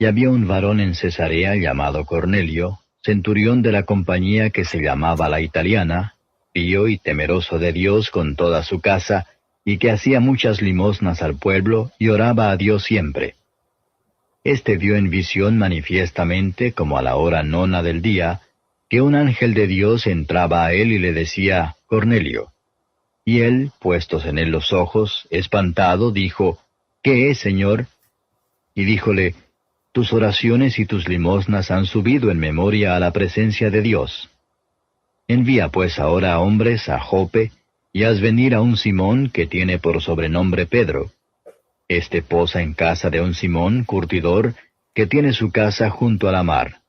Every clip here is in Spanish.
Y había un varón en Cesarea llamado Cornelio, centurión de la compañía que se llamaba La Italiana, pío y temeroso de Dios con toda su casa, y que hacía muchas limosnas al pueblo, y oraba a Dios siempre. Este vio en visión manifiestamente, como a la hora nona del día, que un ángel de Dios entraba a él y le decía, Cornelio. Y él, puestos en él los ojos, espantado, dijo, ¿Qué es, Señor? Y díjole, tus oraciones y tus limosnas han subido en memoria a la presencia de Dios. Envía pues ahora a hombres a Jope, y haz venir a un Simón que tiene por sobrenombre Pedro. Este posa en casa de un Simón, curtidor, que tiene su casa junto a la mar.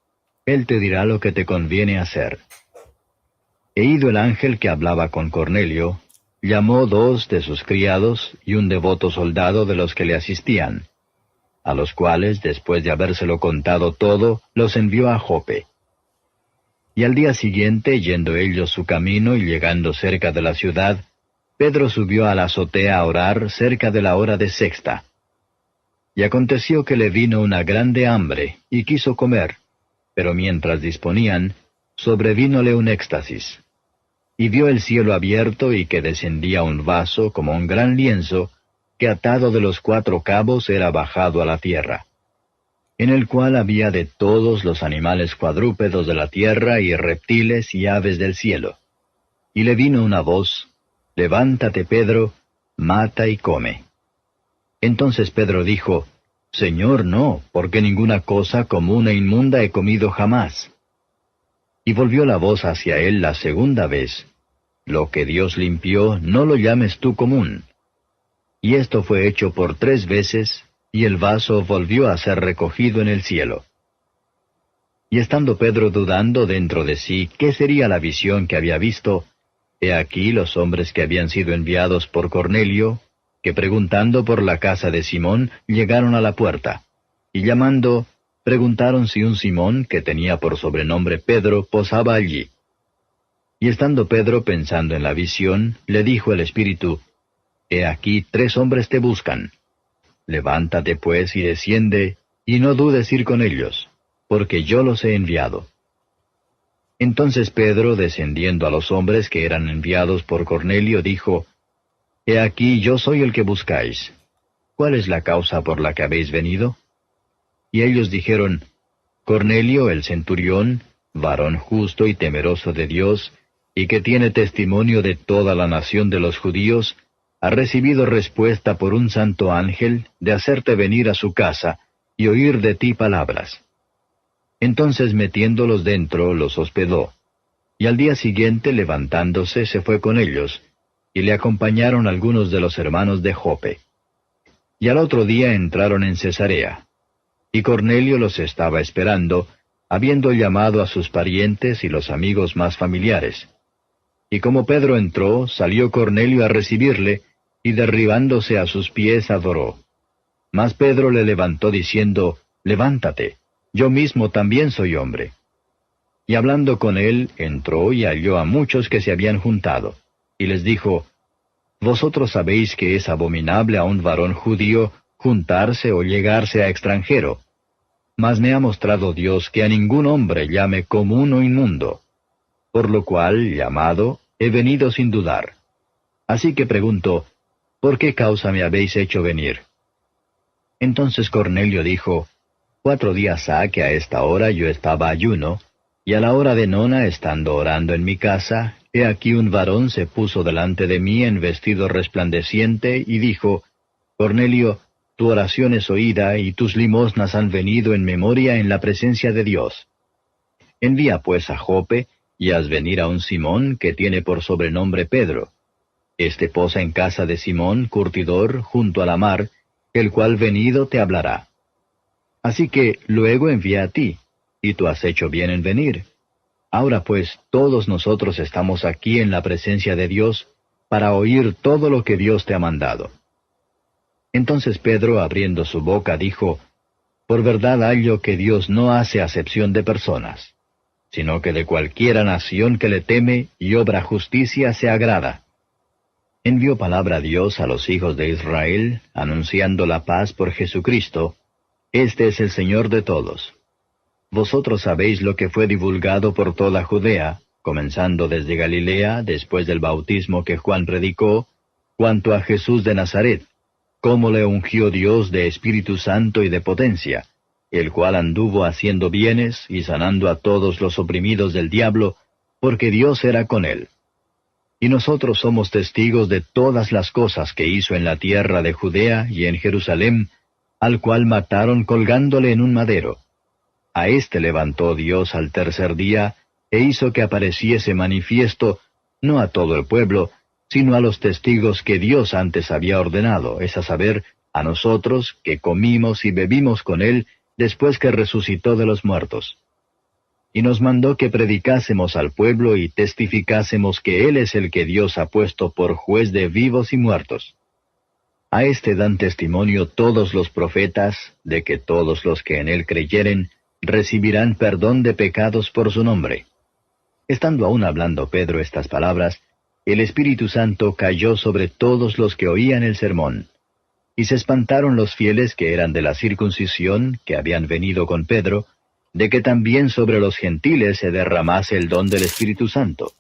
Él te dirá lo que te conviene hacer. E ido el ángel que hablaba con Cornelio, llamó 2 de sus criados y un devoto soldado de los que le asistían, a los cuales, después de habérselo contado todo, los envió a Jope. Y al día siguiente, yendo ellos su camino y llegando cerca de la ciudad, Pedro subió a la azotea a orar cerca de la hora de sexta. Y aconteció que le vino una grande hambre, y quiso comer, pero mientras disponían, sobrevínole un éxtasis. Y vio el cielo abierto y que descendía un vaso como un gran lienzo, que atado de los 4 cabos era bajado a la tierra, en el cual había de todos los animales cuadrúpedos de la tierra y reptiles y aves del cielo. Y le vino una voz, Levántate, Pedro, mata y come. Entonces Pedro dijo, Señor, no, porque ninguna cosa común e inmunda he comido jamás. Y volvió la voz hacia él la segunda vez, Lo que Dios limpió, no lo llames tú común. Y esto fue hecho por 3 veces, y el vaso volvió a ser recogido en el cielo. Y estando Pedro dudando dentro de sí qué sería la visión que había visto, he aquí los hombres que habían sido enviados por Cornelio, que preguntando por la casa de Simón, llegaron a la puerta, y llamando, preguntaron si un Simón, que tenía por sobrenombre Pedro, posaba allí. Y estando Pedro pensando en la visión, le dijo el Espíritu, He aquí 3 hombres te buscan. Levántate pues y desciende, y no dudes ir con ellos, porque yo los he enviado. Entonces Pedro, descendiendo a los hombres que eran enviados por Cornelio, dijo, He aquí yo soy el que buscáis. ¿Cuál es la causa por la que habéis venido? Y ellos dijeron, Cornelio el centurión, varón justo y temeroso de Dios, y que tiene testimonio de toda la nación de los judíos, ha recibido respuesta por un santo ángel de hacerte venir a su casa y oír de ti palabras. Entonces metiéndolos dentro, los hospedó, y al día siguiente levantándose se fue con ellos, y le acompañaron algunos de los hermanos de Jope. Y al otro día entraron en Cesarea, y Cornelio los estaba esperando, habiendo llamado a sus parientes y los amigos más familiares. Y como Pedro entró, salió Cornelio a recibirle, y derribándose a sus pies adoró. Mas Pedro le levantó diciendo, Levántate, yo mismo también soy hombre. Y hablando con él, entró y halló a muchos que se habían juntado, y les dijo, Vosotros sabéis que es abominable a un varón judío juntarse o llegarse a extranjero. Mas me ha mostrado Dios que a ningún hombre llame común o inmundo. Por lo cual, llamado, he venido sin dudar. Así que pregunto, ¿por qué causa me habéis hecho venir? Entonces Cornelio dijo, 4 días ha que a esta hora yo estaba ayuno, y a la hora de nona, estando orando en mi casa, he aquí un varón se puso delante de mí en vestido resplandeciente, y dijo, Cornelio, tu oración es oída, y tus limosnas han venido en memoria en la presencia de Dios. Envía pues a Jope, y haz venir a un Simón, que tiene por sobrenombre Pedro. Este posa en casa de Simón, curtidor, junto a la mar, el cual venido te hablará. Así que luego envía a ti, y tú has hecho bien en venir. Ahora pues todos nosotros estamos aquí en la presencia de Dios, para oír todo lo que Dios te ha mandado. Entonces Pedro, abriendo su boca, dijo, Por verdad hallo que Dios no hace acepción de personas, sino que de cualquiera nación que le teme y obra justicia se agrada. Envió palabra a Dios a los hijos de Israel, anunciando la paz por Jesucristo, Este es el Señor de todos. Vosotros sabéis lo que fue divulgado por toda Judea, comenzando desde Galilea, después del bautismo que Juan predicó, cuanto a Jesús de Nazaret, cómo le ungió Dios de Espíritu Santo y de potencia, el cual anduvo haciendo bienes y sanando a todos los oprimidos del diablo, porque Dios era con él. Y nosotros somos testigos de todas las cosas que hizo en la tierra de Judea y en Jerusalén, al cual mataron colgándole en un madero. A éste levantó Dios al tercer día, e hizo que apareciese manifiesto, no a todo el pueblo, sino a los testigos que Dios antes había ordenado, es a saber, a nosotros, que comimos y bebimos con él, después que resucitó de los muertos. Y nos mandó que predicásemos al pueblo y testificásemos que Él es el que Dios ha puesto por juez de vivos y muertos. A éste dan testimonio todos los profetas, de que todos los que en Él creyeren recibirán perdón de pecados por su nombre. Estando aún hablando Pedro estas palabras, el Espíritu Santo cayó sobre todos los que oían el sermón. Y se espantaron los fieles que eran de la circuncisión, que habían venido con Pedro, de que también sobre los gentiles se derramase el don del Espíritu Santo,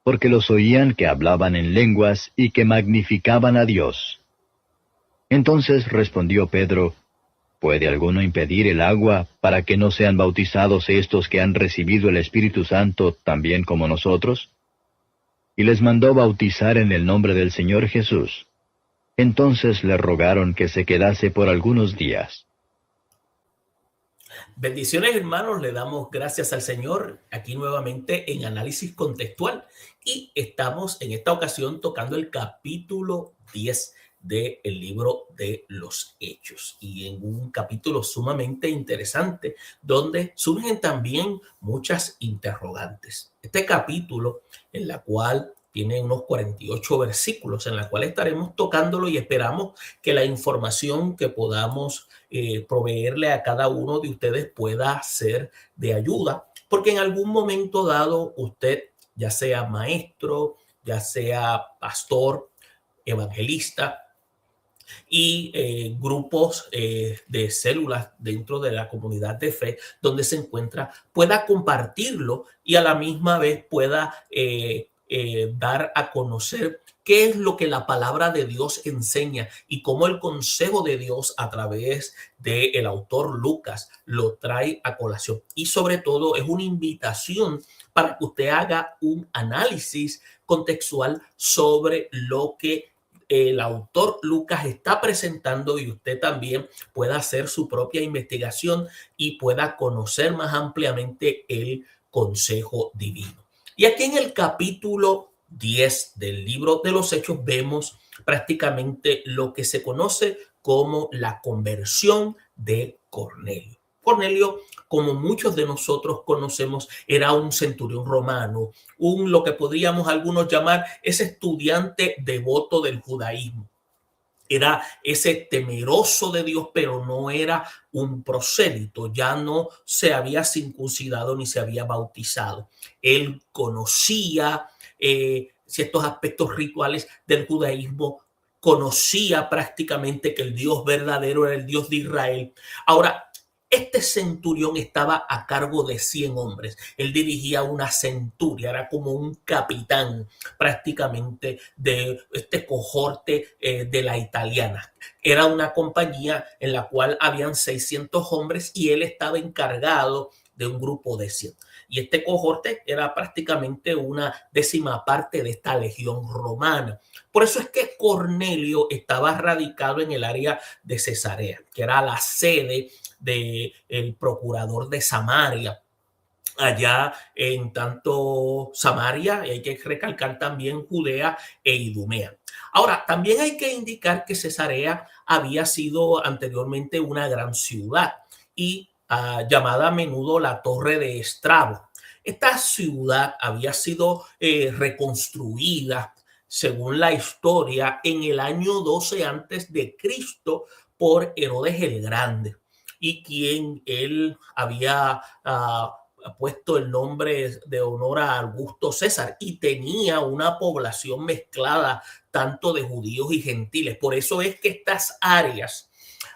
porque los oían que hablaban en lenguas y que magnificaban a Dios. Entonces respondió Pedro, ¿puede alguno impedir el agua para que no sean bautizados estos que han recibido el Espíritu Santo también como nosotros? Y les mandó bautizar en el nombre del Señor Jesús. Entonces le rogaron que se quedase por algunos días. Bendiciones, hermanos, le damos gracias al Señor aquí nuevamente en análisis contextual y estamos en esta ocasión tocando el capítulo 10 del libro de los Hechos y en un capítulo sumamente interesante donde surgen también muchas interrogantes. Este capítulo en la cual tiene unos 48 versículos en la cual estaremos tocándolo y esperamos que la información que podamos proveerle a cada uno de ustedes pueda ser de ayuda, porque en algún momento dado usted, ya sea maestro, ya sea pastor, evangelista, y grupos de células dentro de la comunidad de fe donde se encuentra, pueda compartirlo y a la misma vez pueda dar a conocer qué es lo que la palabra de Dios enseña y cómo el consejo de Dios a través del autor Lucas lo trae a colación. Y sobre todo es una invitación para que usted haga un análisis contextual sobre lo que el autor Lucas está presentando y usted también pueda hacer su propia investigación y pueda conocer más ampliamente el consejo divino. Y aquí en el capítulo 10 del libro de los Hechos vemos prácticamente lo que se conoce como la conversión de Cornelio. Cornelio, como muchos de nosotros conocemos, era un centurión romano, lo que podríamos algunos llamar ese estudiante devoto del judaísmo. Era ese temeroso de Dios, pero no era un prosélito, ya no se había circuncidado ni se había bautizado. Él conocía ciertos aspectos rituales del judaísmo, conocía prácticamente que el Dios verdadero era el Dios de Israel. Ahora, este centurión estaba a cargo de 100 hombres. Él dirigía una centuria, era como un capitán prácticamente de este cohorte de la italiana. Era una compañía en la cual habían 600 hombres y él estaba encargado de un grupo de 100. Y este cohorte era prácticamente una décima parte de esta legión romana. Por eso es que Cornelio estaba radicado en el área de Cesarea, que era la sede del procurador de Samaria. Allá en tanto Samaria, y hay que recalcar también Judea e Idumea. Ahora, también hay que indicar que Cesarea había sido anteriormente una gran ciudad y llamada a menudo la Torre de Estrabo. Esta ciudad había sido reconstruida, según la historia, en el año 12 antes de Cristo por Herodes el Grande, y quien él había puesto el nombre de honor a Augusto César y tenía una población mezclada tanto de judíos y gentiles. Por eso es que estas áreas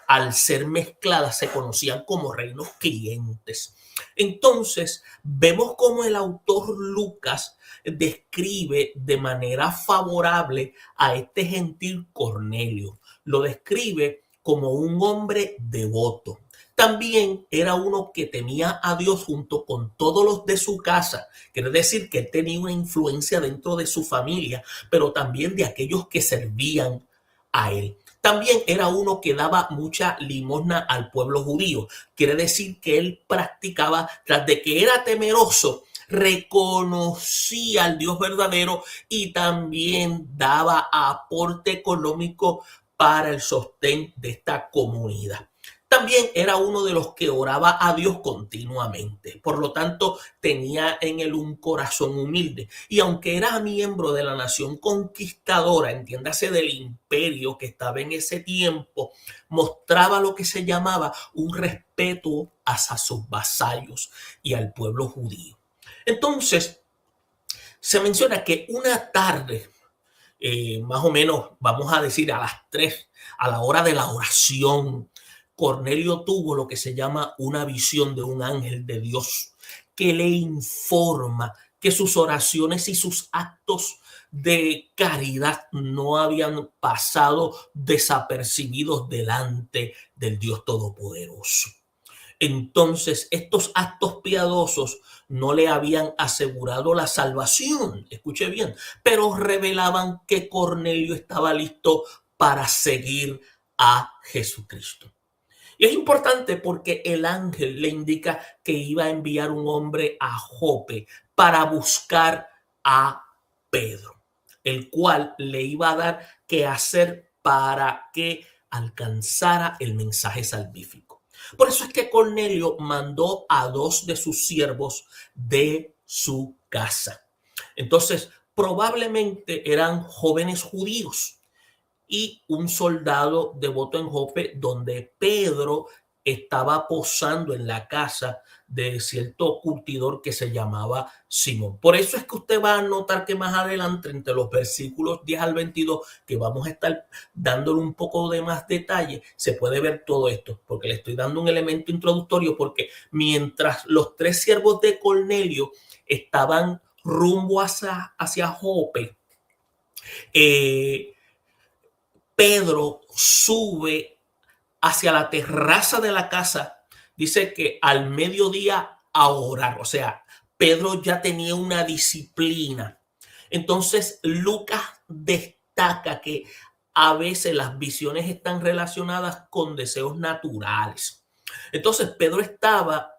al ser mezcladas se conocían como reinos clientes. Entonces, vemos cómo el autor Lucas describe de manera favorable a este gentil Cornelio. Lo describe como un hombre devoto. También era uno que temía a Dios junto con todos los de su casa. Quiere decir que él tenía una influencia dentro de su familia, pero también de aquellos que servían a él. También era uno que daba mucha limosna al pueblo judío. Quiere decir que él practicaba, tras de que era temeroso, reconocía al Dios verdadero y también daba aporte económico para el sostén de esta comunidad. También era uno de los que oraba a Dios continuamente. Por lo tanto, tenía en él un corazón humilde. Y aunque era miembro de la nación conquistadora, entiéndase del imperio que estaba en ese tiempo, mostraba lo que se llamaba un respeto hacia sus vasallos y al pueblo judío. Entonces, se menciona que una tarde, más o menos, vamos a decir a las 3, a la hora de la oración, Cornelio tuvo lo que se llama una visión de un ángel de Dios que le informa que sus oraciones y sus actos de caridad no habían pasado desapercibidos delante del Dios Todopoderoso. Entonces, estos actos piadosos no le habían asegurado la salvación, escuche bien, pero revelaban que Cornelio estaba listo para seguir a Jesucristo. Y es importante porque el ángel le indica que iba a enviar un hombre a Jope para buscar a Pedro, el cual le iba a dar qué hacer para que alcanzara el mensaje salvífico. Por eso es que Cornelio mandó a 2 de sus siervos de su casa. Entonces, probablemente eran jóvenes judíos y un soldado devoto en Jope, donde Pedro estaba posando en la casa de cierto curtidor que se llamaba Simón. Por eso es que usted va a notar que más adelante, entre los versículos 10 al 22, que vamos a estar dándole un poco de más detalle, se puede ver todo esto, porque le estoy dando un elemento introductorio, porque mientras los 3 siervos de Cornelio estaban rumbo hacia Jope, Pedro sube hacia la terraza de la casa, dice que al mediodía a orar. O sea, Pedro ya tenía una disciplina. Entonces, Lucas destaca que a veces las visiones están relacionadas con deseos naturales. Entonces, Pedro estaba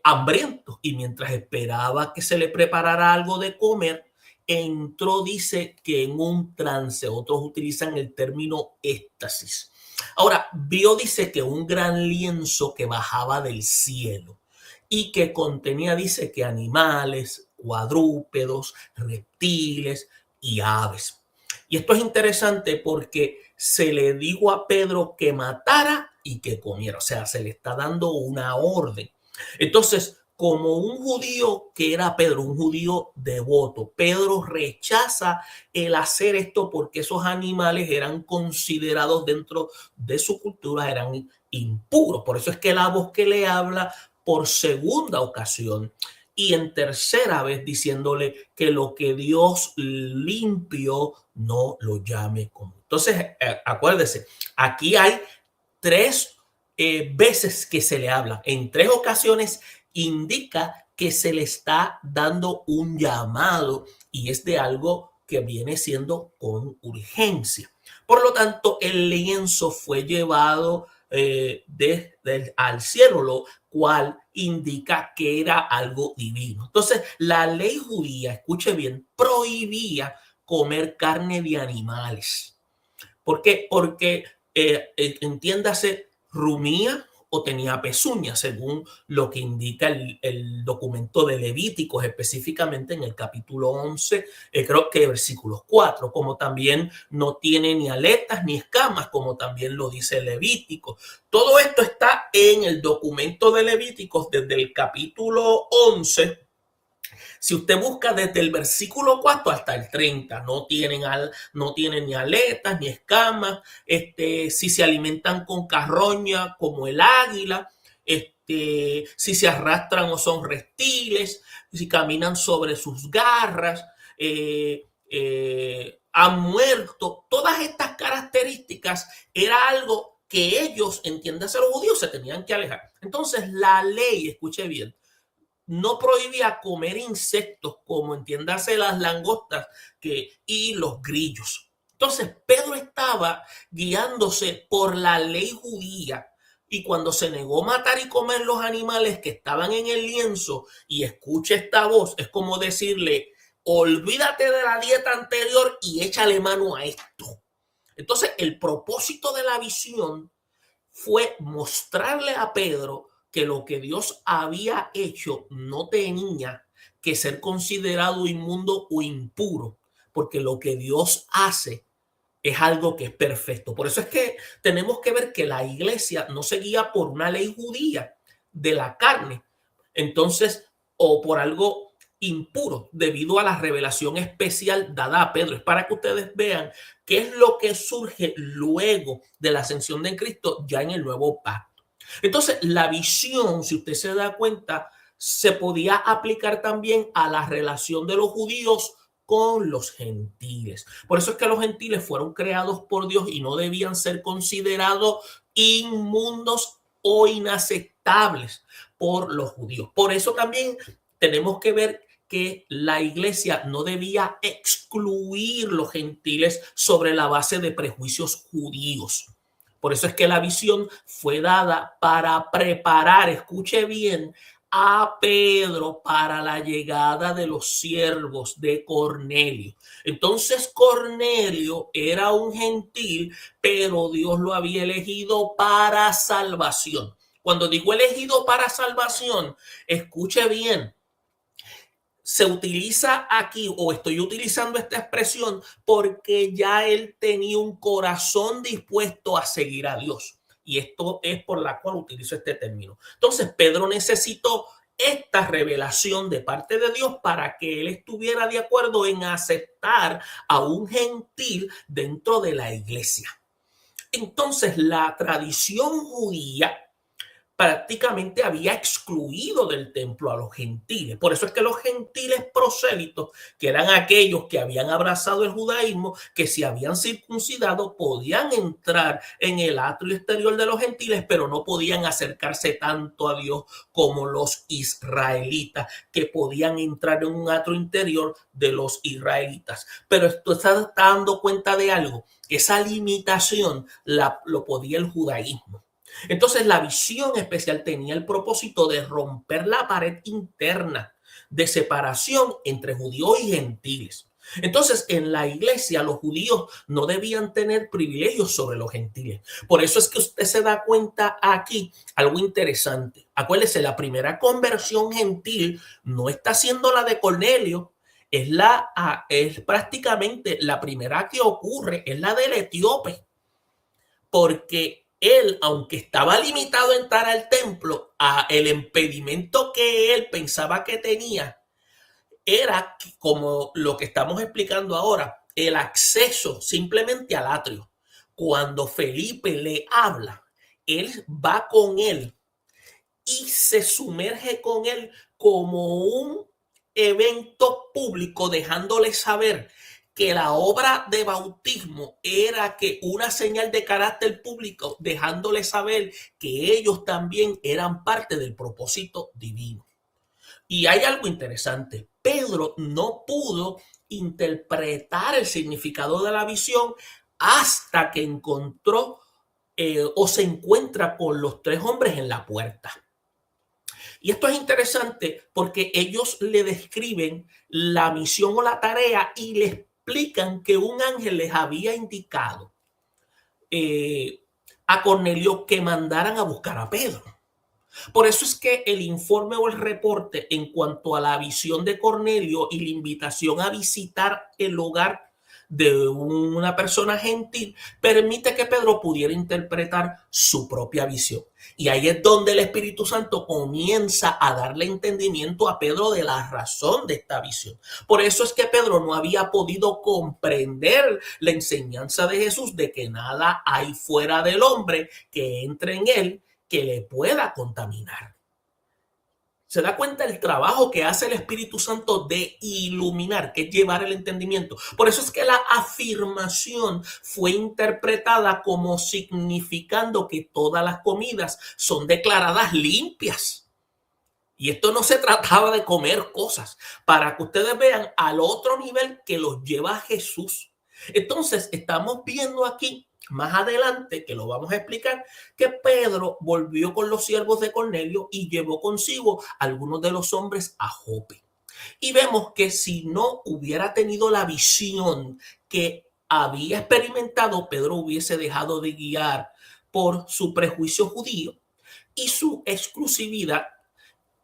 hambriento y mientras esperaba que se le preparara algo de comer, entró, dice que en un trance. Otros utilizan el término éxtasis. Ahora, vio, dice que un gran lienzo que bajaba del cielo y que contenía, dice que animales, cuadrúpedos, reptiles y aves. Y esto es interesante porque se le dijo a Pedro que matara y que comiera. O sea, se le está dando una orden. Entonces, como un judío que era Pedro, un judío devoto, Pedro rechaza el hacer esto porque esos animales eran considerados dentro de su cultura, eran impuros. Por eso es que la voz que le habla por segunda ocasión y en tercera vez diciéndole que lo que Dios limpió no lo llame común. Entonces, acuérdese, aquí hay 3 veces que se le habla. En 3 ocasiones indica que se le está dando un llamado y es de algo que viene siendo con urgencia. Por lo tanto, el lienzo fue llevado al cielo, lo cual indica que era algo divino. Entonces, la ley judía, escuche bien, prohibía comer carne de animales. ¿Por qué? Porque entiéndase, rumía o tenía pezuñas, según lo que indica el documento de Levíticos, específicamente en el capítulo 11, creo que versículos 4, como también no tiene ni aletas ni escamas, como también lo dice Levítico. Todo esto está en el documento de Levíticos desde el capítulo 11 Si usted busca desde el versículo 4 hasta el 30, no tienen ni aletas ni escamas, si se alimentan con carroña como el águila, si se arrastran o son reptiles, si caminan sobre sus garras, han muerto. Todas estas características era algo que ellos, entiéndase los judíos, se tenían que alejar. Entonces la ley, escuche bien, no prohibía comer insectos como, entiéndase, las langostas y los grillos. Entonces Pedro estaba guiándose por la ley judía, y cuando se negó a matar y comer los animales que estaban en el lienzo, y escuche esta voz, es como decirle: olvídate de la dieta anterior y échale mano a esto. Entonces el propósito de la visión fue mostrarle a Pedro que lo que Dios había hecho no tenía que ser considerado inmundo o impuro, porque lo que Dios hace es algo que es perfecto. Por eso es que tenemos que ver que la iglesia no se guía por una ley judía de la carne, entonces, o por algo impuro, debido a la revelación especial dada a Pedro. Es para que ustedes vean qué es lo que surge luego de la ascensión de Cristo ya en el nuevo pacto. Entonces, la visión, si usted se da cuenta, se podía aplicar también a la relación de los judíos con los gentiles. Por eso es que los gentiles fueron creados por Dios y no debían ser considerados inmundos o inaceptables por los judíos. Por eso también tenemos que ver que la iglesia no debía excluir los gentiles sobre la base de prejuicios judíos. Por eso es que la visión fue dada para preparar, escuche bien, a Pedro para la llegada de los siervos de Cornelio. Entonces Cornelio era un gentil, pero Dios lo había elegido para salvación. Cuando digo elegido para salvación, escuche bien, se utiliza aquí, o estoy utilizando esta expresión, porque ya él tenía un corazón dispuesto a seguir a Dios. Y esto es por la cual utilizo este término. Entonces, Pedro necesitó esta revelación de parte de Dios para que él estuviera de acuerdo en aceptar a un gentil dentro de la iglesia. Entonces, la tradición judía prácticamente había excluido del templo a los gentiles. Por eso es que los gentiles prosélitos, que eran aquellos que habían abrazado el judaísmo, que se habían circuncidado, podían entrar en el atrio exterior de los gentiles, pero no podían acercarse tanto a Dios como los israelitas, que podían entrar en un atrio interior de los israelitas. Pero esto está dando cuenta de algo: esa limitación lo podía el judaísmo. Entonces la visión especial tenía el propósito de romper la pared interna de separación entre judíos y gentiles. Entonces, en la iglesia los judíos no debían tener privilegios sobre los gentiles. Por eso es que usted se da cuenta aquí algo interesante. Acuérdese, la primera conversión gentil no está siendo la de Cornelio, es prácticamente la primera que ocurre, es la del etíope, porque él, aunque estaba limitado a entrar al templo, el impedimento que él pensaba que tenía era como lo que estamos explicando ahora, el acceso simplemente al atrio. Cuando Felipe le habla, él va con él y se sumerge con él como un evento público, dejándole saber que la obra de bautismo era que una señal de carácter público, dejándole saber que ellos también eran parte del propósito divino. Y hay algo interesante: Pedro no pudo interpretar el significado de la visión hasta que encontró o se encuentra con los tres hombres en la puerta. Y esto es interesante porque ellos le describen la misión o la tarea y le explican que un ángel les había indicado a Cornelio que mandaran a buscar a Pedro. Por eso es que el informe o el reporte en cuanto a la visión de Cornelio y la invitación a visitar el hogar de una persona gentil permite que Pedro pudiera interpretar su propia visión. Y ahí es donde el Espíritu Santo comienza a darle entendimiento a Pedro de la razón de esta visión. Por eso es que Pedro no había podido comprender la enseñanza de Jesús de que nada hay fuera del hombre que entre en él que le pueda contaminar. Se da cuenta el trabajo que hace el Espíritu Santo de iluminar, que es llevar el entendimiento. Por eso es que la afirmación fue interpretada como significando que todas las comidas son declaradas limpias. Y esto no se trataba de comer cosas, para que ustedes vean al otro nivel que los lleva a Jesús. Entonces, estamos viendo aquí más adelante, que lo vamos a explicar, que Pedro volvió con los siervos de Cornelio y llevó consigo a algunos de los hombres a Jope. Y vemos que si no hubiera tenido la visión que había experimentado, Pedro hubiese dejado de guiar por su prejuicio judío y su exclusividad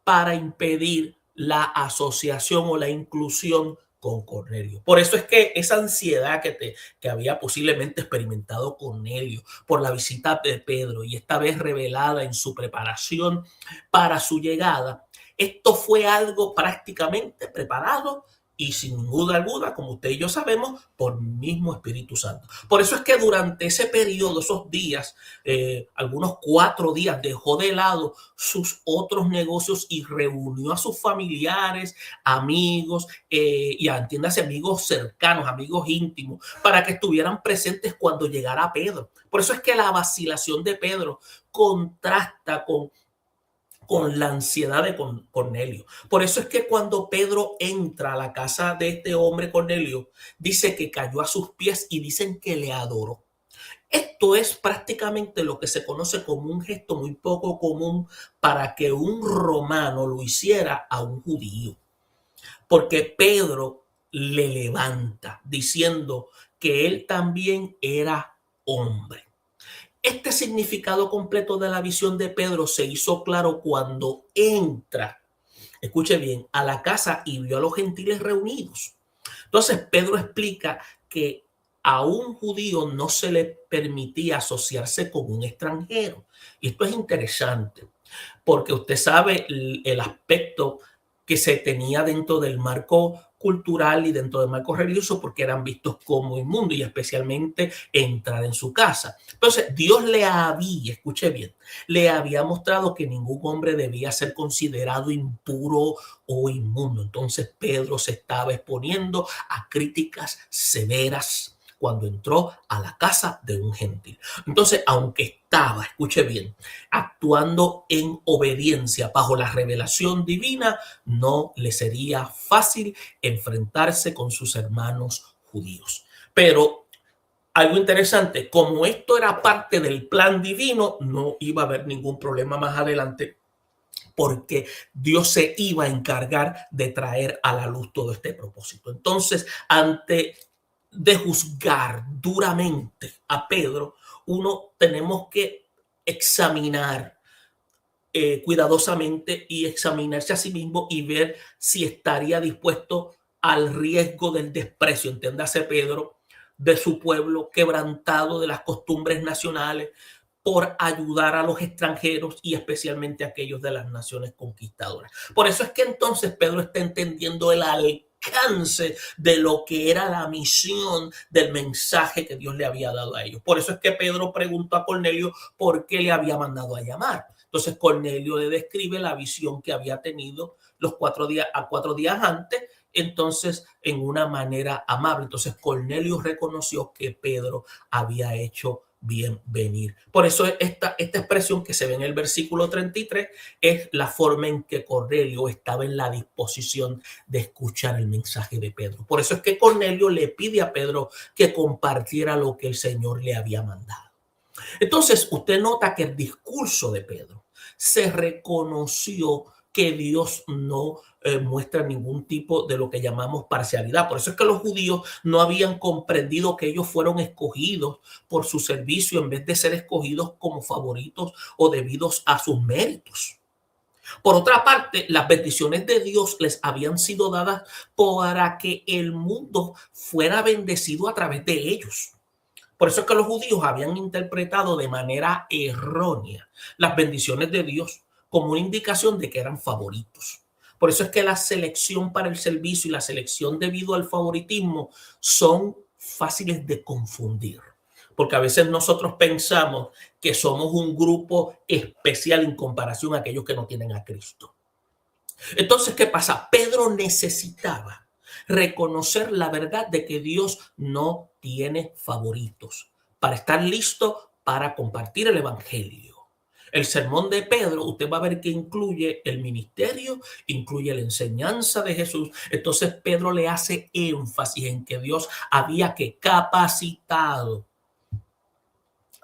para impedir la asociación o la inclusión con Cornelio. Por eso es que esa ansiedad que había posiblemente experimentado Cornelio por la visita de Pedro y esta vez revelada en su preparación para su llegada, esto fue algo prácticamente preparado y sin duda alguna, como usted y yo sabemos, por el mismo Espíritu Santo. Por eso es que durante ese periodo, esos días, algunos 4 días, dejó de lado sus otros negocios y reunió a sus familiares, amigos, y entiéndase, amigos cercanos, amigos íntimos, para que estuvieran presentes cuando llegara Pedro. Por eso es que la vacilación de Pedro contrasta con la ansiedad de Cornelio. Por eso es que cuando Pedro entra a la casa de este hombre Cornelio, dice que cayó a sus pies y dicen que le adoró. Esto es prácticamente lo que se conoce como un gesto muy poco común para que un romano lo hiciera a un judío. Porque Pedro le levanta diciendo que él también era hombre. Este significado completo de la visión de Pedro se hizo claro cuando entra, escuche bien, a la casa y vio a los gentiles reunidos. Entonces Pedro explica que a un judío no se le permitía asociarse con un extranjero. Y esto es interesante, porque usted sabe el aspecto que se tenía dentro del marco cultural y dentro del marco religioso, porque eran vistos como inmundos y especialmente entrar en su casa. Entonces Dios le había, escuche bien, le había mostrado que ningún hombre debía ser considerado impuro o inmundo. Entonces Pedro se estaba exponiendo a críticas severas cuando entró a la casa de un gentil. Entonces, aunque estaba, escuche bien, actuando en obediencia bajo la revelación divina, no le sería fácil enfrentarse con sus hermanos judíos. Pero algo interesante, como esto era parte del plan divino, no iba a haber ningún problema más adelante, porque Dios se iba a encargar de traer a la luz todo este propósito. Entonces, antes de juzgar duramente a Pedro, uno tenemos que examinar cuidadosamente y examinarse a sí mismo y ver si estaría dispuesto al riesgo del desprecio, entiéndase Pedro, de su pueblo quebrantado de las costumbres nacionales por ayudar a los extranjeros y especialmente a aquellos de las naciones conquistadoras. Por eso es que entonces Pedro está entendiendo el alcance de lo que era la misión del mensaje que Dios le había dado a ellos. Por eso es que Pedro preguntó a Cornelio por qué le había mandado a llamar. Entonces Cornelio le describe la visión que había tenido los 4 días antes, entonces en una manera amable. Entonces Cornelio reconoció que Pedro había hecho bien venir. Por eso esta expresión que se ve en el versículo 33 es la forma en que Cornelio estaba en la disposición de escuchar el mensaje de Pedro. Por eso es que Cornelio le pide a Pedro que compartiera lo que el Señor le había mandado. Entonces usted nota que el discurso de Pedro se reconoció que Dios no muestra ningún tipo de lo que llamamos parcialidad. Por eso es que los judíos no habían comprendido que ellos fueron escogidos por su servicio en vez de ser escogidos como favoritos o debidos a sus méritos. Por otra parte, las bendiciones de Dios les habían sido dadas para que el mundo fuera bendecido a través de ellos. Por eso es que los judíos habían interpretado de manera errónea las bendiciones de Dios como una indicación de que eran favoritos. Por eso es que la selección para el servicio y la selección debido al favoritismo son fáciles de confundir. Porque a veces nosotros pensamos que somos un grupo especial en comparación a aquellos que no tienen a Cristo. Entonces, ¿qué pasa? Pedro necesitaba reconocer la verdad de que Dios no tiene favoritos para estar listo para compartir el evangelio. El sermón de Pedro, usted va a ver que incluye el ministerio, incluye la enseñanza de Jesús. Entonces Pedro le hace énfasis en que Dios había que capacitado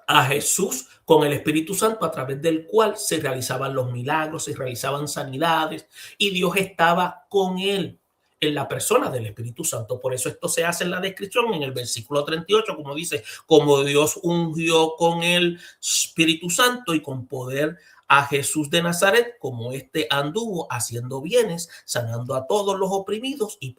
a Jesús con el Espíritu Santo, a través del cual se realizaban los milagros, se realizaban sanidades, y Dios estaba con él en la persona del Espíritu Santo. Por eso esto se hace en la descripción en el versículo 38, como dice, como Dios ungió con el Espíritu Santo y con poder a Jesús de Nazaret, como éste anduvo haciendo bienes, sanando a todos los oprimidos y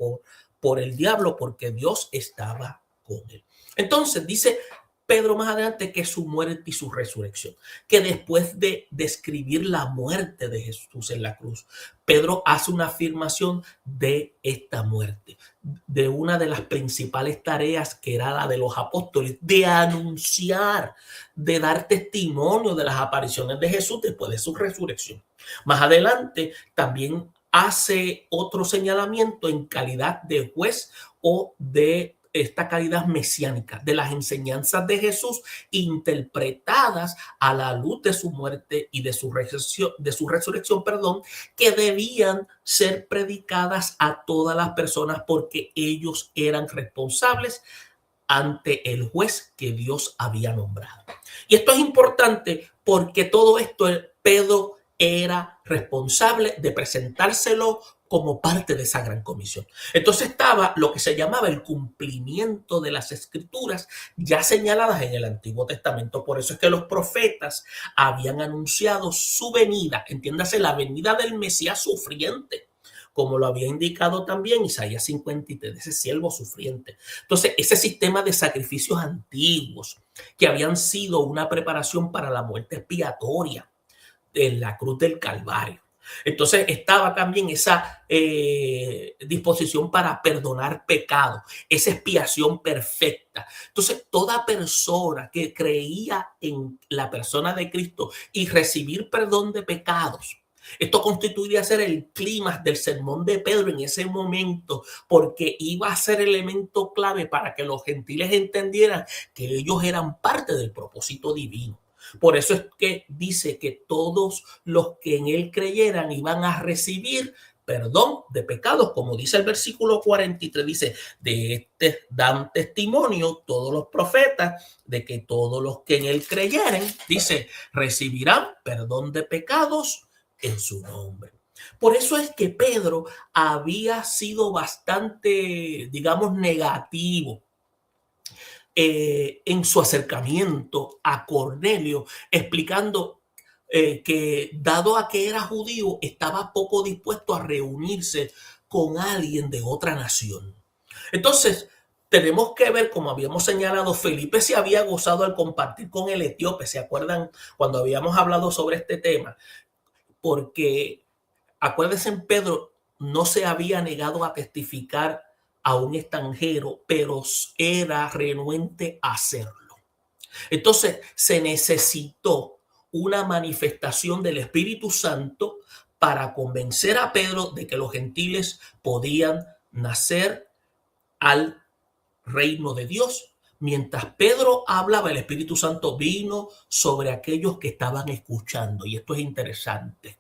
por el diablo, porque Dios estaba con él. Entonces dice Pedro más adelante que su muerte y su resurrección, que después de describir la muerte de Jesús en la cruz, Pedro hace una afirmación de esta muerte, de una de las principales tareas que era la de los apóstoles, de anunciar, de dar testimonio de las apariciones de Jesús después de su resurrección. Más adelante también hace otro señalamiento en calidad de juez o de esta calidad mesiánica de las enseñanzas de Jesús interpretadas a la luz de su muerte y de su resurrección, que debían ser predicadas a todas las personas porque ellos eran responsables ante el juez que Dios había nombrado. Y esto es importante porque todo esto Pedro era responsable de presentárselo como parte de esa gran comisión. Entonces estaba lo que se llamaba el cumplimiento de las escrituras ya señaladas en el Antiguo Testamento. Por eso es que los profetas habían anunciado su venida, entiéndase, la venida del Mesías sufriente, como lo había indicado también Isaías 53, ese siervo sufriente. Entonces, ese sistema de sacrificios antiguos que habían sido una preparación para la muerte expiatoria en la cruz del Calvario. Entonces estaba también esa disposición para perdonar pecados, esa expiación perfecta. Entonces toda persona que creía en la persona de Cristo y recibir perdón de pecados, esto constituiría ser el clímax del sermón de Pedro en ese momento, porque iba a ser elemento clave para que los gentiles entendieran que ellos eran parte del propósito divino. Por eso es que dice que todos los que en él creyeran iban a recibir perdón de pecados, como dice el versículo 43, dice, de este dan testimonio todos los profetas, de que todos los que en él creyeren, dice, recibirán perdón de pecados en su nombre. Por eso es que Pedro había sido bastante, digamos, negativo en su acercamiento a Cornelio, explicando que dado a que era judío, estaba poco dispuesto a reunirse con alguien de otra nación. Entonces, tenemos que ver, como habíamos señalado, Felipe se había gozado al compartir con el etíope. ¿Se acuerdan cuando habíamos hablado sobre este tema? Porque, acuérdense, en Pedro no se había negado a testificar a un extranjero, pero era renuente a hacerlo. Entonces se necesitó una manifestación del Espíritu Santo para convencer a Pedro de que los gentiles podían nacer al reino de Dios. Mientras Pedro hablaba, el Espíritu Santo vino sobre aquellos que estaban escuchando, y esto es interesante.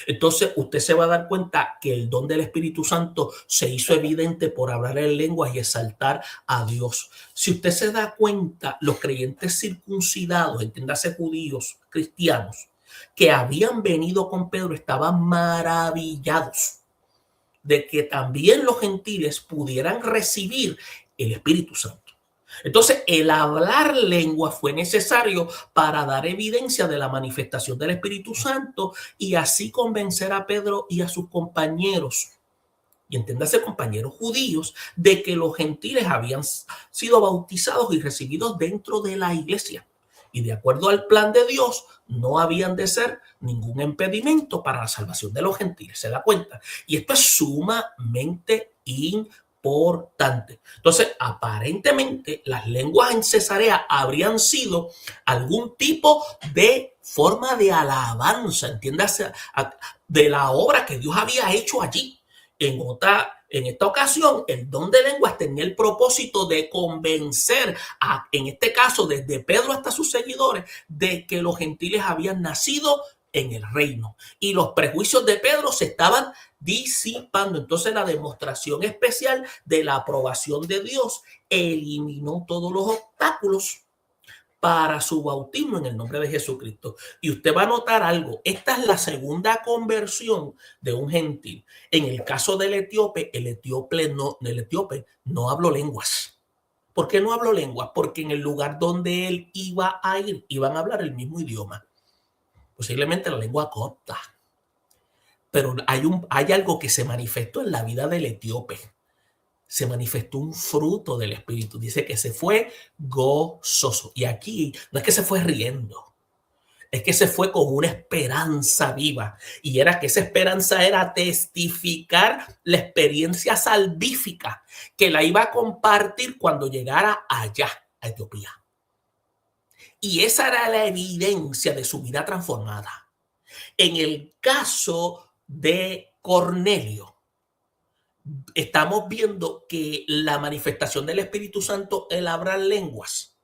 Entonces usted se va a dar cuenta que el don del Espíritu Santo se hizo evidente por hablar en lenguas y exaltar a Dios. Si usted se da cuenta, los creyentes circuncidados, entiéndase judíos, cristianos, que habían venido con Pedro, estaban maravillados de que también los gentiles pudieran recibir el Espíritu Santo. Entonces, el hablar lengua fue necesario para dar evidencia de la manifestación del Espíritu Santo y así convencer a Pedro y a sus compañeros, y entiéndase compañeros judíos, de que los gentiles habían sido bautizados y recibidos dentro de la iglesia. Y de acuerdo al plan de Dios, no habían de ser ningún impedimento para la salvación de los gentiles. ¿Se da cuenta? Y esto es sumamente importante. Entonces, aparentemente, las lenguas en Cesarea habrían sido algún tipo de forma de alabanza, entiéndase, de la obra que Dios había hecho allí. En esta ocasión, el don de lenguas tenía el propósito de convencer, en este caso, desde Pedro hasta sus seguidores, de que los gentiles habían nacido en el reino y los prejuicios de Pedro se estaban disipando. Entonces, la demostración especial de la aprobación de Dios eliminó todos los obstáculos para su bautismo en el nombre de Jesucristo. Y usted va a notar algo, esta es la segunda conversión de un gentil. En el caso del etíope, el etíope no habló lenguas. ¿Por qué no habló lenguas? Porque en el lugar donde él iba a ir, iban a hablar el mismo idioma, posiblemente la lengua copta. Pero hay algo que se manifestó en la vida del etíope. Se manifestó un fruto del Espíritu. Dice que se fue gozoso. Y aquí no es que se fue riendo, es que se fue con una esperanza viva. Y era que esa esperanza era testificar la experiencia salvífica que la iba a compartir cuando llegara allá a Etiopía. Y esa era la evidencia de su vida transformada. En el caso de Cornelio, estamos viendo que la manifestación del Espíritu Santo, el hablar lenguas,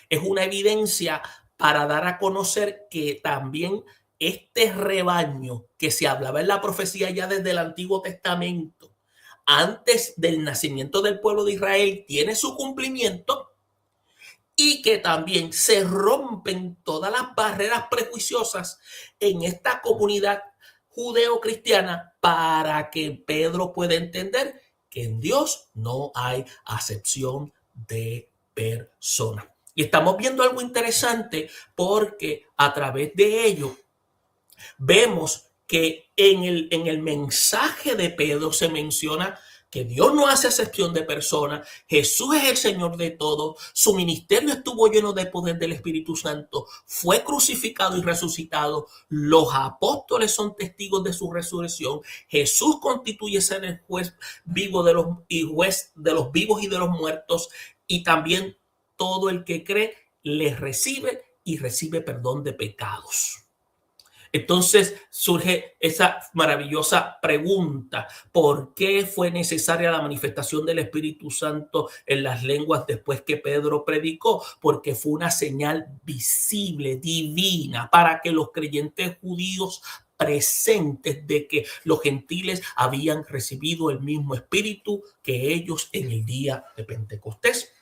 es una evidencia para dar a conocer que también este rebaño que se hablaba en la profecía ya desde el Antiguo Testamento, antes del nacimiento del pueblo de Israel, tiene su cumplimiento y que también se rompen todas las barreras prejuiciosas en esta comunidad judeo-cristiana para que Pedro pueda entender que en Dios no hay acepción de personas. Y estamos viendo algo interesante porque a través de ello vemos que en el mensaje de Pedro se menciona que Dios no hace excepción de personas, Jesús es el Señor de todo, su ministerio estuvo lleno de poder del Espíritu Santo, fue crucificado y resucitado, los apóstoles son testigos de su resurrección, Jesús constituye ser el juez vivo de los vivos y de los muertos, y también todo el que cree le recibe y recibe perdón de pecados. Entonces surge esa maravillosa pregunta: ¿por qué fue necesaria la manifestación del Espíritu Santo en las lenguas después que Pedro predicó? Porque fue una señal visible, divina, para que los creyentes judíos presentes de que los gentiles habían recibido el mismo espíritu que ellos en el día de Pentecostés,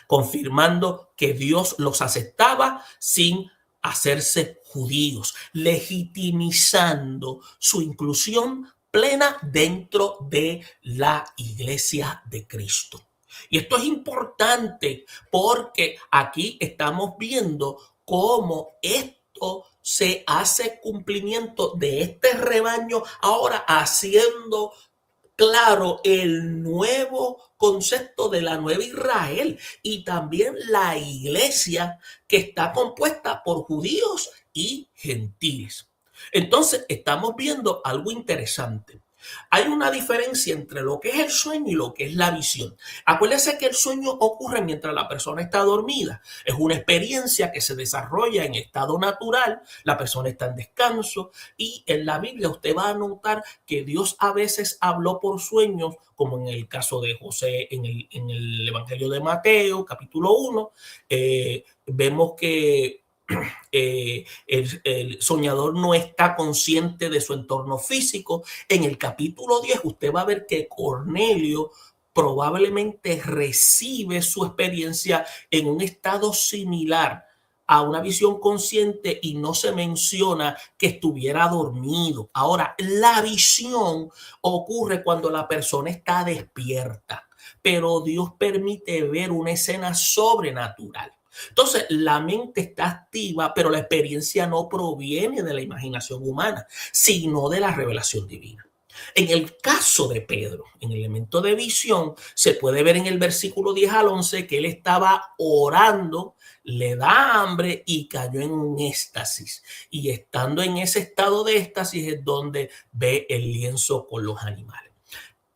confirmando que Dios los aceptaba sin hacerse judíos, legitimizando su inclusión plena dentro de la iglesia de Cristo. Y esto es importante porque aquí estamos viendo cómo esto se hace cumplimiento de este rebaño ahora haciendo claro el nuevo concepto de la nueva Israel y también la iglesia que está compuesta por judíos y gentiles. Entonces estamos viendo algo interesante. Hay una diferencia entre lo que es el sueño y lo que es la visión. Acuérdense que el sueño ocurre mientras la persona está dormida. Es una experiencia que se desarrolla en estado natural. La persona está en descanso y en la Biblia usted va a notar que Dios a veces habló por sueños, como en el caso de José en el Evangelio de Mateo, capítulo 1. Vemos que el soñador no está consciente de su entorno físico. En el capítulo 10 usted va a ver que Cornelio probablemente recibe su experiencia en un estado similar a una visión consciente y no se menciona que estuviera dormido. Ahora, la visión ocurre cuando la persona está despierta. pero Dios permite ver una escena sobrenatural. Entonces, la mente está activa, pero la experiencia no proviene de la imaginación humana, sino de la revelación divina. En el caso de Pedro, en el elemento de visión, se puede ver en el versículo 10 al 11 que él estaba orando, le da hambre y cayó en un éxtasis. Y estando en ese estado de éxtasis es donde ve el lienzo con los animales.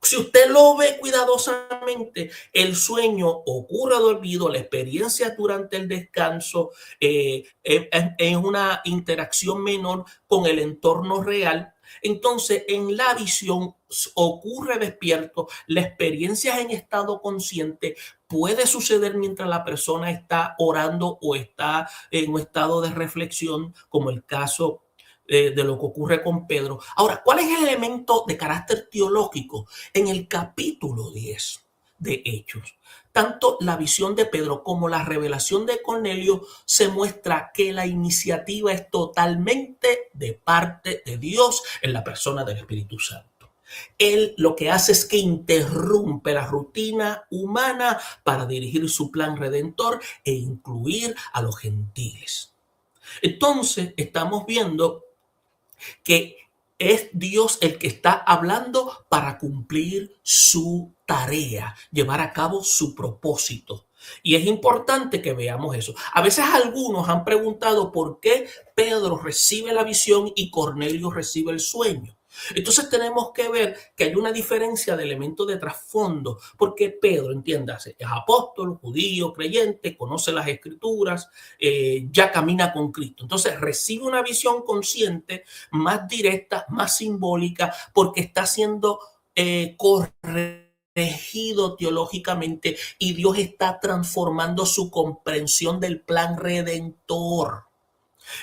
Si usted lo ve cuidadosamente, el sueño ocurre dormido, la experiencia durante el descanso es una interacción menor con el entorno real. Entonces, en la visión ocurre despierto, la experiencia en estado consciente puede suceder mientras la persona está orando o está en un estado de reflexión, como el caso de lo que ocurre con Pedro. Ahora, ¿cuál es el elemento de carácter teológico? En el capítulo 10 de Hechos, tanto la visión de Pedro como la revelación de Cornelio se muestra que la iniciativa es totalmente de parte de Dios en la persona del Espíritu Santo. Él lo que hace es que interrumpe la rutina humana para dirigir su plan redentor e incluir a los gentiles. Entonces, estamos viendo que es Dios el que está hablando para cumplir su tarea, llevar a cabo su propósito. Y es importante que veamos eso. A veces algunos han preguntado por qué Pedro recibe la visión y Cornelio recibe el sueño. Entonces tenemos que ver que hay una diferencia de elementos de trasfondo, porque Pedro, entiéndase, es apóstol, judío, creyente, conoce las escrituras, ya camina con Cristo. Entonces recibe una visión consciente, más directa, más simbólica, porque está siendo corregido teológicamente y Dios está transformando su comprensión del plan redentor.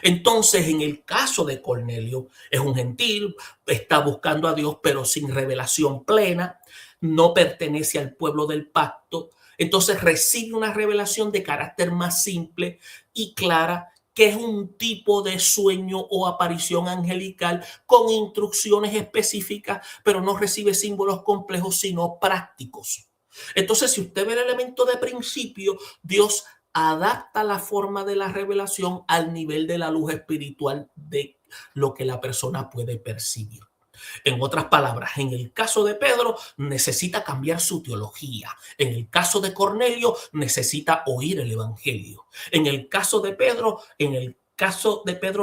Entonces, en el caso de Cornelio, es un gentil, está buscando a Dios, pero sin revelación plena, no pertenece al pueblo del pacto. Entonces, recibe una revelación de carácter más simple y clara, que es un tipo de sueño o aparición angelical con instrucciones específicas, pero no recibe símbolos complejos, sino prácticos. Entonces, si usted ve el elemento de principio, Dios adapta la forma de la revelación al nivel de la luz espiritual de lo que la persona puede percibir. En otras palabras, en el caso de Pedro necesita cambiar su teología. En el caso de Cornelio necesita oír el evangelio. En el caso de Pedro,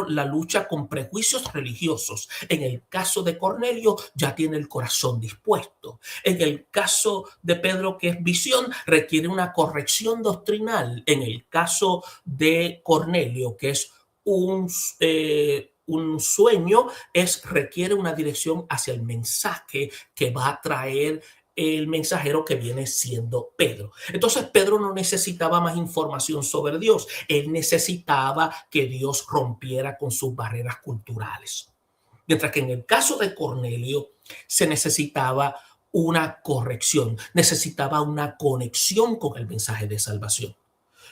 la lucha con prejuicios religiosos. En el caso de Cornelio, ya tiene el corazón dispuesto. En el caso de Pedro, que es visión, requiere una corrección doctrinal. En el caso de Cornelio, que es un sueño, requiere una dirección hacia el mensaje que va a traer el mensajero, que viene siendo Pedro. Entonces Pedro no necesitaba más información sobre Dios, él necesitaba que Dios rompiera con sus barreras culturales. Mientras que en el caso de Cornelio se necesitaba una corrección, necesitaba una conexión con el mensaje de salvación.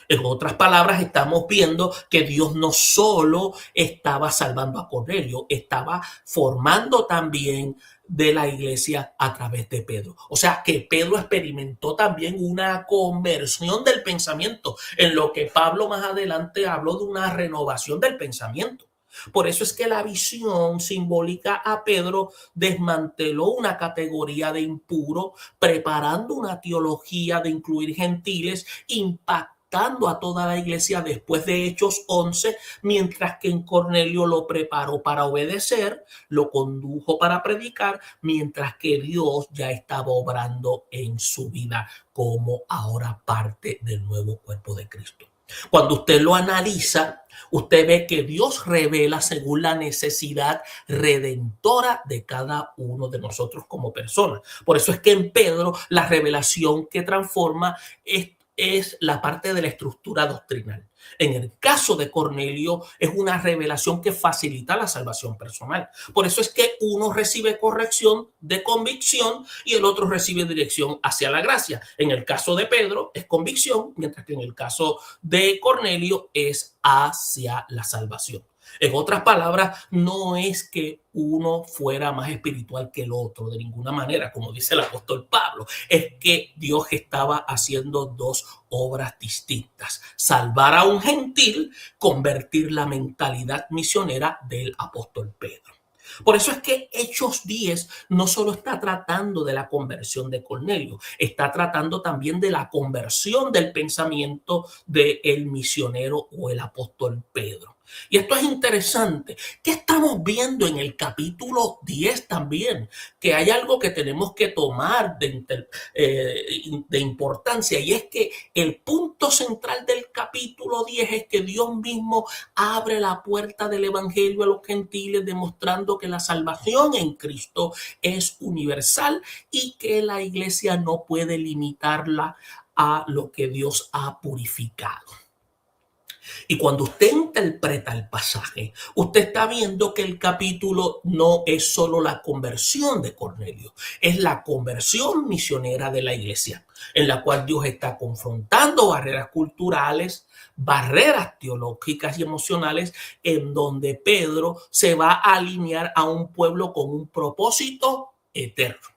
En otras palabras, estamos viendo que Dios no solo estaba salvando a Cornelio, estaba formando también de la iglesia a través de Pedro. O sea, que Pedro experimentó también una conversión del pensamiento, en lo que Pablo más adelante habló de una renovación del pensamiento. Por eso es que la visión simbólica a Pedro desmanteló una categoría de impuro, preparando una teología de incluir gentiles, impactando a toda la iglesia después de Hechos 11, mientras que en Cornelio lo preparó para obedecer, lo condujo para predicar, mientras que Dios ya estaba obrando en su vida como ahora parte del nuevo cuerpo de Cristo. Cuando usted lo analiza, usted ve que Dios revela según la necesidad redentora de cada uno de nosotros como personas. Por eso es que en Pedro la revelación que transforma es la parte de la estructura doctrinal. En el caso de Cornelio es una revelación que facilita la salvación personal. Por eso es que uno recibe corrección de convicción y el otro recibe dirección hacia la gracia. En el caso de Pedro es convicción, mientras que en el caso de Cornelio es hacia la salvación. En otras palabras, no es que uno fuera más espiritual que el otro, de ninguna manera, como dice el apóstol Pablo. Es que Dios estaba haciendo dos obras distintas: salvar a un gentil, convertir la mentalidad misionera del apóstol Pedro. Por eso es que Hechos 10 no solo está tratando de la conversión de Cornelio, está tratando también de la conversión del pensamiento del misionero o el apóstol Pedro. Y esto es interesante. ¿Qué estamos viendo en el capítulo 10 también? Que hay algo que tenemos que tomar de importancia, y es que el punto central del capítulo 10 es que Dios mismo abre la puerta del evangelio a los gentiles, demostrando que la salvación en Cristo es universal y que la iglesia no puede limitarla a lo que Dios ha purificado. Y cuando usted interpreta el pasaje, usted está viendo que el capítulo no es solo la conversión de Cornelio, es la conversión misionera de la iglesia, en la cual Dios está confrontando barreras culturales, barreras teológicas y emocionales, en donde Pedro se va a alinear a un pueblo con un propósito eterno,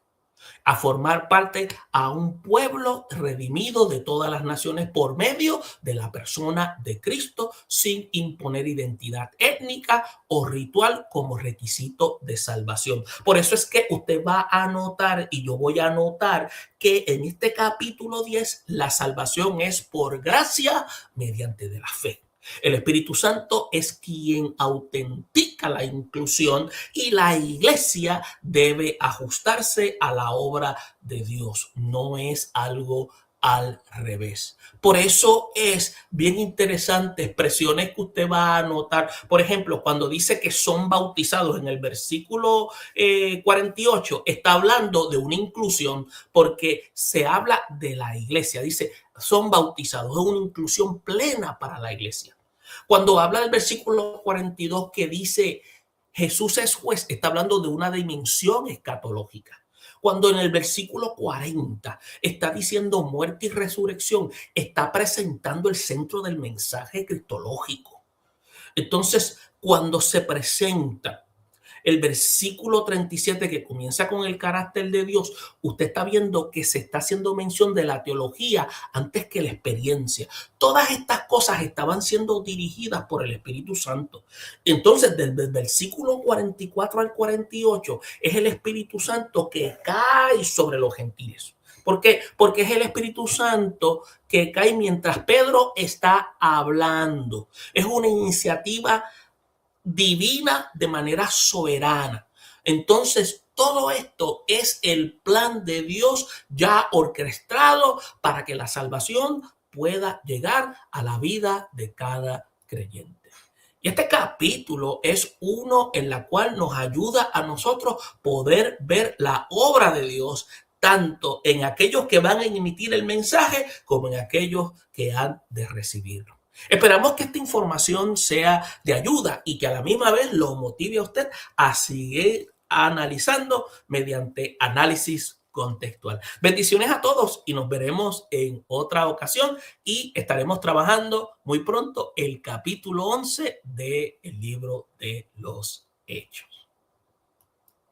a formar parte a un pueblo redimido de todas las naciones por medio de la persona de Cristo, sin imponer identidad étnica o ritual como requisito de salvación. Por eso es que usted va a notar, y yo voy a notar, que en este capítulo 10 la salvación es por gracia mediante de la fe. El Espíritu Santo es quien autentica la inclusión, y la iglesia debe ajustarse a la obra de Dios. No es algo al revés. Por eso es bien interesante expresiones que usted va a notar. Por ejemplo, cuando dice que son bautizados en el versículo 48, está hablando de una inclusión, porque se habla de la iglesia. Dice, son bautizados, es una inclusión plena para la iglesia. Cuando habla del versículo 42 que dice Jesús es juez, está hablando de una dimensión escatológica. Cuando en el versículo 40 está diciendo muerte y resurrección, está presentando el centro del mensaje cristológico. Entonces, cuando se presenta el versículo 37, que comienza con el carácter de Dios, usted está viendo que se está haciendo mención de la teología antes que la experiencia. Todas estas cosas estaban siendo dirigidas por el Espíritu Santo. Entonces, desde el versículo 44 al 48, es el Espíritu Santo que cae sobre los gentiles. ¿Por qué? Porque es el Espíritu Santo que cae mientras Pedro está hablando. Es una iniciativa divina de manera soberana. Entonces, todo esto es el plan de Dios ya orquestado para que la salvación pueda llegar a la vida de cada creyente. Y este capítulo es uno en la cual nos ayuda a nosotros poder ver la obra de Dios, tanto en aquellos que van a emitir el mensaje como en aquellos que han de recibirlo. Esperamos que esta información sea de ayuda y que a la misma vez lo motive a usted a seguir analizando mediante análisis contextual. Bendiciones a todos y nos veremos en otra ocasión, y estaremos trabajando muy pronto el capítulo 11 del libro de los Hechos.